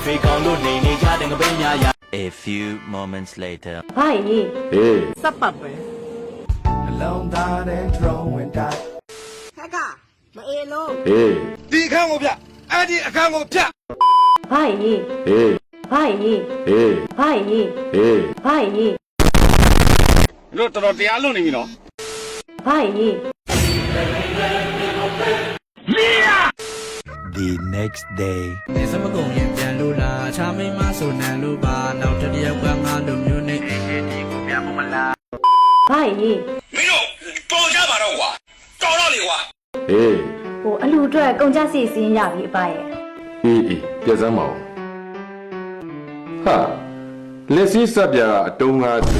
ဖေကောင်းလို့နေနေကြတဲ့ငပိညာရ A few moments later ဘာကြီး ဟေး စပ်ပတ်ပဲ အလုံးသားတဲ့ drone ဝင်တိုက် ခက်ကမအေးလို့ ဟေး ဒီအခန်းကိုပြအဲ့ဒီအခန်းကိုပြ ဘာကြီး ဟေး ဘာကြီး ဟေး ဘာကြီး ဟေး ဘာကြီး တို့တော်တော်တရားလွတ်နေပြီနော် ဘာကြီး The next day နေစမကုံရင်ပြန်လို့လားချာမိမဆိုနန်လို့ပါနောက်တစ်ယောက်ကငါလိုမျိုးနဲ့အေးအေးဒီကိုပြန်မမလား ဘာကြီး မင်းတို့ပေါ်ကြပါတော့ကွာတော်တော့လေကွာ ဟေး ဟိုအလူအတွက်ကုန်ကြစီစင်းရပြီအပါရဲ့ အေးအေးပြတ်စမ်းပါဦးဟာလက်စည်းစပ်ပြာအတုံး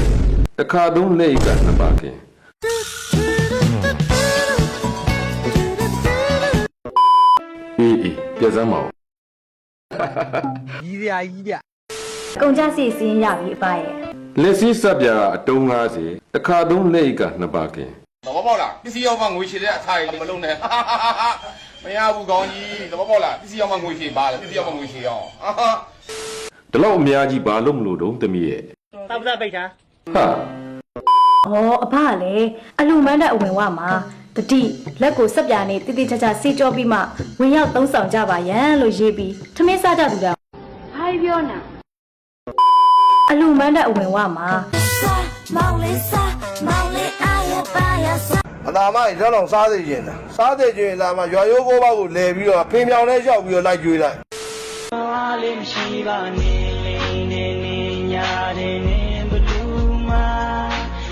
90တစ်ခါသုံးလက်ကနှစ်ပါခင်အေးအေးပြတ်စမ်းပါဦး ကြီးရကြီးပြ ကုန်ကြစီစင်းရပြီအပါရဲ့ လက်စည်းစပ်ပြာအတုံး90တစ်ခါသုံးလက်ကနှစ်ပါခင် သဘောပေါက်လားပစ္စည်းရောက်မှငွေချေတဲ့အထားကြီးမလုံးနဲ့မရဘူးကောင်းကြီးသဘောပေါက်လားပစ္စည်းရောက်မှငွေချေပါလေပစ္စည်းရောက်မှငွေချေအောင် ဒီလောက်အများကြီးဘာလို့မလို့တုံးတမီးရဲ့ တောက်တာပိတ်တာ ဟာ ဩအဖလေအလူမန်းတဲ့အဝင်ဝမှာတတိလက်ကိုစက်ပြာနေတိတိကျကျစီကြောပြီးမှဝင်ရောက်သုံးဆောင်ကြပါရန်လို့ရေးပြီးထမင်းစားကြသူတောင်ဘာပြောနာအလူမန်းတဲ့အဝင်ဝမှာ အသာမကြီးတော့စားသိကျင်တာစားသိကျင်လာမှရွာရိုးကိုဘောက်ကိုလဲပြီးတော့ဖေးမြောင်နဲ့လျှောက်ပြီးတော့လိုက်ကြွေးလိုက် အားလေးမရှိပါနဲ့လေးနဲ့နေညာတဲ့နေဘလူးမ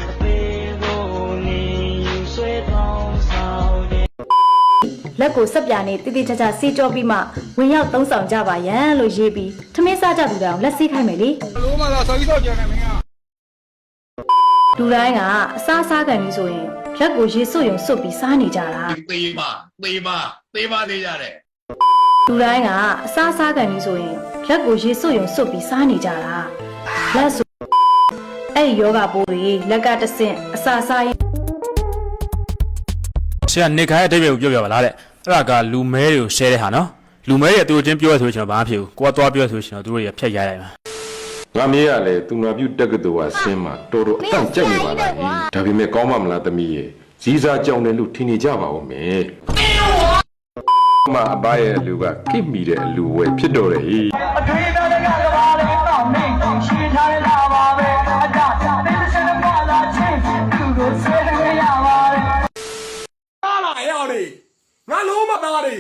အသေးကိုနေယူဆွဲထောင်းဆောင်တဲ့ လက်ကိုစက်ပြာနေတိတိကျကျစီကြောပြီးမှဝင်ရောက်သုံးဆောင်ကြပါရန်လို့ရေးပြီးထမင်းစားကြသူတောင်လက်စီးခိုင်းမယ်လေ ဘလို့မှသာဆော်ကြီးတော့ကြတယ်မင်းက လူတိုင်းကအစားစားကန်ပြီဆိုရင်လက်ကိုရေစွတ်ယုံစွတ်ပြီးစားနေကြတာ သေးပါနေကြတယ် လူတိုင်းကအစားစားကန်ပြီဆိုရင်လက်ကိုရေစွတ်ယုံစွတ်ပြီးစားနေကြတာလက်ဆိုအဲ့ဒီယောဂပိုးတွေလက်ကတဆင့်အစာစားရင် ဆရာနေခိုင်းတဲ့အတိတ်ကိုပြောပြပါလားတဲ့အဲ့ဒါကလူမဲတွေကို share တဲ့ဟာနော်လူမဲတွေသူတို့ချင်းပြောရဆိုရင်ကျွန်တော်ဘာမှဖြစ်ဘူးကိုကသွားပြောဆိုရင်တော့သူတို့တွေဖျက်ရိုက်လိုက်မှာ ငါမေးရလေသူနာပြုတက္ကသိုလ်ကဆင်းမှာတော်တော်အတန့်ကြက်နေပါလားဒါပေမဲ့ကောင်းမှမလားသမီးရဲ့ဇီးစားကြောင်တယ်လို့ထင်နေကြပါဦးမယ်မအဘရဲ့အလူကကိမိတဲ့အလူဝဲဖြစ်တော့တယ်ဟိ အထွေးသားကကဘာလေးတော့မင်းရှင်းထားရပါပဲအကြတဲ့စနမလာချင်းသူတို့ဆွဲရပါပဲ အားလာရောက်လေငါလုံးမသားလေ